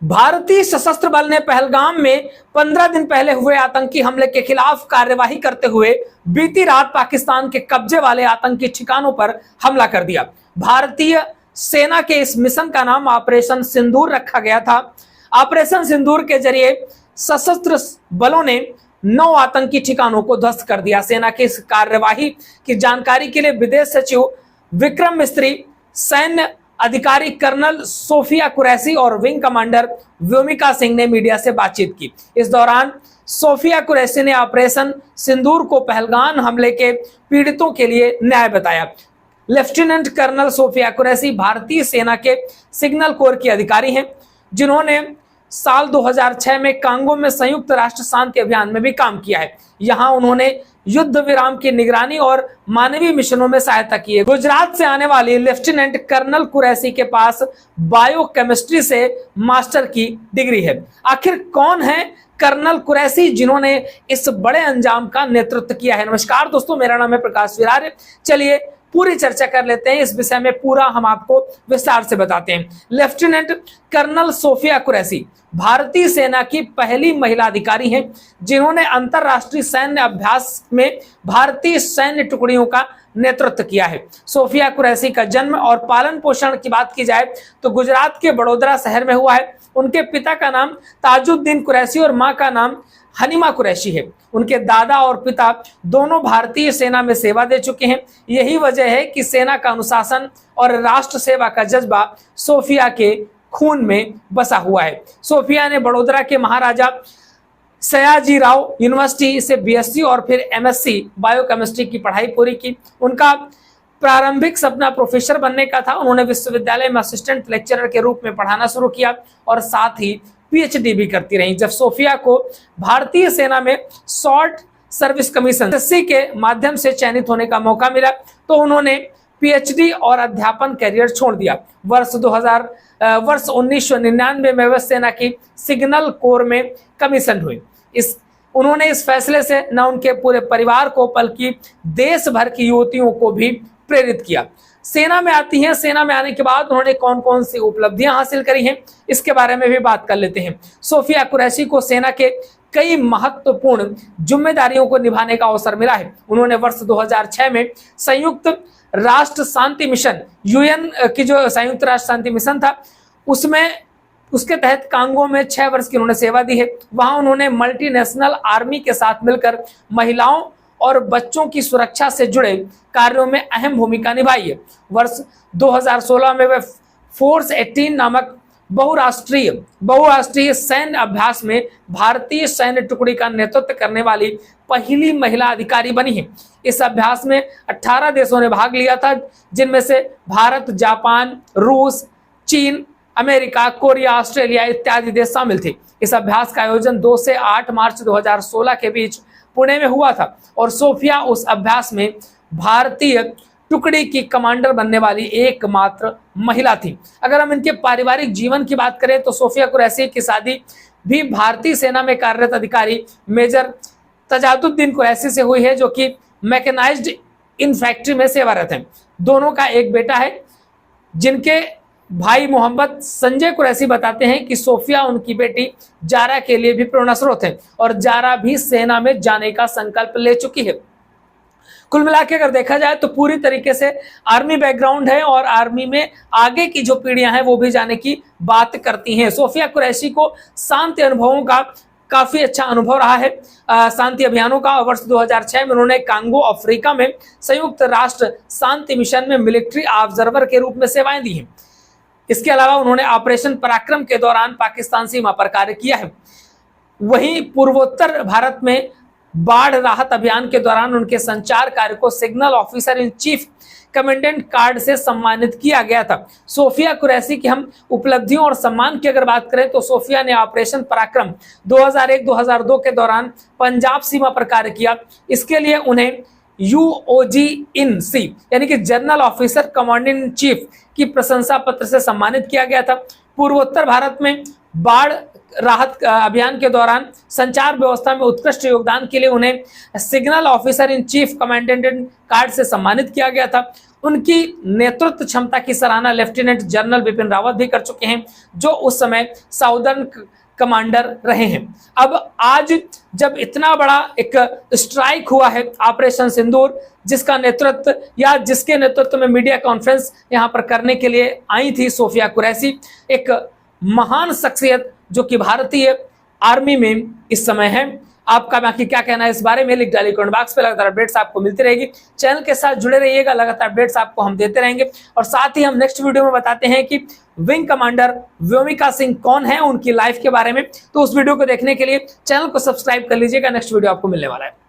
भारतीय सशस्त्र बल ने पहलगाम में 15 दिन पहले हुए आतंकी हमले के खिलाफ कार्यवाही करते हुए बीती रात पाकिस्तान के कब्जे वाले आतंकी ठिकानों पर हमला कर दिया। भारतीय सेना के इस मिशन का नाम ऑपरेशन सिंदूर रखा गया था। ऑपरेशन सिंदूर के जरिए सशस्त्र बलों ने 9 आतंकी ठिकानों को ध्वस्त कर दिया। सेना की इस कार्यवाही की जानकारी के लिए विदेश सचिव विक्रम मिस्त्री, सैन्य अधिकारी कर्नल सोफिया कुरैशी और विंग कमांडर व्योमिका सिंह ने मीडिया से बातचीत की। इस दौरान सोफिया कुरैशी ने ऑपरेशन सिंदूर को पहलगाम हमले के पीड़ितों के लिए न्याय बताया। लेफ्टिनेंट कर्नल सोफिया कुरैशी भारतीय सेना के सिग्नल कोर की अधिकारी हैं, जिन्होंने साल 2006 में कांगो में संयुक्त राष्ट्र शांति अभियान में भी काम किया है। यहां उन्होंने युद्ध विराम की निगरानी और मानवीय मिशनों में सहायता की है। गुजरात से आने वाली लेफ्टिनेंट कर्नल कुरैशी के पास बायोकेमिस्ट्री से मास्टर की डिग्री है। आखिर कौन है कर्नल कुरैशी, जिन्होंने इस बड़े अंजाम का नेतृत्व किया है? नमस्कार दोस्तों, मेरा नाम है प्रकाश विरार। चलिए पूरी चर्चा कर लेते हैं। इस विषय में पूरा हम आपको विस्तार से बताते हैं। लेफ्टिनेंट कर्नल सोफिया कुरैशी भारतीय सेना की पहली महिला अधिकारी हैं, जिन्होंने अंतरराष्ट्रीय सैन्य अभ्यास में भारतीय सैन्य टुकड़ियों का नेतृत्व किया है। सोफिया कुरैशी का जन्म और पालन पोषण की बात की जाए तो गुजरात के बड़ोदरा शहर में हुआ है। उनके पिता का नाम ताजुद्दीन कुरैशी और मां का नाम हनीमा कुरैशी है। उनके दादा और पिता दोनों भारतीय सेना में सेवा दे चुके हैं। यही वजह है कि सेना का अनुशासन और राष्ट्र सेवा का जज्बा सोफिया के खून में बसा हुआ है। सोफिया ने बड़ोदरा के महाराजा सयाजीराव यूनिवर्सिटी से बीएससी और फिर एमएससी बायोकेमिस्ट्री की पढ़ाई पूरी की। उनका प्रारंभिक सपना प्रोफेसर बनने का था। उन्होंने विश्वविद्यालय में असिस्टेंट लेक्चरर के रूप में पढ़ाना शुरू किया और साथ ही पीएचडी भी करती रही। जब सोफिया को भारतीय सेना में शॉर्ट सर्विस कमीशन एसएससी के माध्यम से चयनित होने का मौका मिला तो उन्होंने पीएचडी और अध्यापन कैरियर छोड़ दिया। वर्ष 1999 में वह सेना की सिग्नल कोर में कमीशन हुई। उन्होंने इस फैसले से न उनके पूरे परिवार को बल्कि देश भर की युवतियों को भी प्रेरित किया। सेना में आती हैं। सेना में आने के बाद उन्होंने कौन कौन सी उपलब्धियां हासिल करी हैं, इसके बारे में भी बात कर लेते हैं। सोफिया कुरैशी को सेना के कई महत्वपूर्ण जिम्मेदारियों को निभाने का अवसर मिला है। उन्होंने वर्ष 2006 में संयुक्त राष्ट्र शांति मिशन, यूएन की जो संयुक्त राष्ट्र शांति मिशन था, उसके तहत कांगो में 6 वर्ष की उन्होंने सेवा दी है। वहां उन्होंने मल्टीनेशनल आर्मी के साथ मिलकर महिलाओं और बच्चों की सुरक्षा से जुड़े कार्यों में अहम भूमिका निभाई है। वर्ष 2016 में वह फोर्स 18 नामक बहुराष्ट्रीय सैन्य अभ्यास में भारतीय सैन्य टुकड़ी का नेतृत्व करने वाली पहली महिला अधिकारी बनी है। इस अभ्यास में 18 देशों ने भाग लिया था, जिनमें से भारत, जापान, रूस, चीन, अमेरिका, कोरिया, ऑस्ट्रेलिया इत्यादि देश शामिल थे। इस अभ्यास का आयोजन 2 से 8 मार्च 2016 के बीच पुणे में हुआ था और सोफिया उस अभ्यास में भारतीय टुकड़ी की कमांडर बनने वाली एकमात्र महिला थी। अगर हम इनके पारिवारिक जीवन की बात करें तो सोफिया कुरैशी की शादी भी भारतीय सेना में कार्यरत अधिकारी मेजर तजादुद्दीन कुरैशी से हुई है, जो कि मैकेनाइज्ड इन्फैंट्री में सेवारत हैं। दोनों का एक बेटा है, जिनके भाई मोहम्मद संजय कुरैशी बताते हैं कि सोफिया उनकी बेटी जारा के लिए भी प्रेरणा स्रोत है और जारा भी सेना में जाने का संकल्प ले चुकी है। कुल मिला के अगर देखा जाए तो पूरी तरीके से आर्मी बैकग्राउंड है और आर्मी में आगे की जो पीढ़ियां हैं वो भी जाने की बात करती हैं। सोफिया कुरैशी को शांति अनुभवों का काफी अच्छा अनुभव रहा है, शांति अभियानों का। वर्ष 2006 में उन्होंने कांगो अफ्रीका में संयुक्त राष्ट्र शांति मिशन में मिलिट्री ऑब्जर्वर के रूप में सेवाएं दी हैं। इसके अलावा उन्होंने ऑपरेशन पराक्रम के दौरान पाकिस्तान सीमा पर कार्य किया है। वहीं पूर्वोत्तर भारत में बाढ़ राहत अभियान के दौरान उनके संचार कार्य को signal officer in chief commandant card से सम्मानित किया गया था। सोफिया कुरैशी की हम उपलब्धियों और सम्मान की अगर बात करें तो सोफिया ने ऑपरेशन पराक्रम 2001-2002 के दौरान पंजाब सीमा पर कार्य किया। इसके लिए उन्हें UOG-INC यानी कि general officer commanding in chief की प्रशंसा पत्र से सम्मानित किया गया था। पूर्वोत्तर भारत में बाढ़ राहत अभियान के दौरान संचार व्यवस्था में उत्कृष्ट योगदान के लिए उन्हें signal officer in chief commandant card से सम्मानित किया गया था। उनकी नेतृत्व क्षमता की सराहना लेफ्टिनेंट जनरल बिपिन रावत भी कर चुके हैं, जो उस समय साउदर्न कमांडर रहे हैं। अब आज जब इतना बड़ा एक स्ट्राइक हुआ है ऑपरेशन सिंदूर, जिसका नेतृत्व या जिसके नेतृत्व में मीडिया कॉन्फ्रेंस यहां पर करने के लिए आई थी सोफिया कुरैशी, एक महान शख्सियत जो कि भारतीय आर्मी में इस समय है। आपका बाकी क्या कहना है इस बारे में लिख डालिए कमेंट बॉक्स पे। लगातार अपडेट्स आपको मिलती रहेगी, चैनल के साथ जुड़े रहिएगा, लगातार अपडेट्स आपको हम देते रहेंगे। और साथ ही हम नेक्स्ट वीडियो में बताते हैं कि विंग कमांडर व्योमिका सिंह कौन है, उनकी लाइफ के बारे में। तो उस वीडियो को देखने के लिए चैनल को सब्सक्राइब कर लीजिएगा, नेक्स्ट वीडियो आपको मिलने वाला है।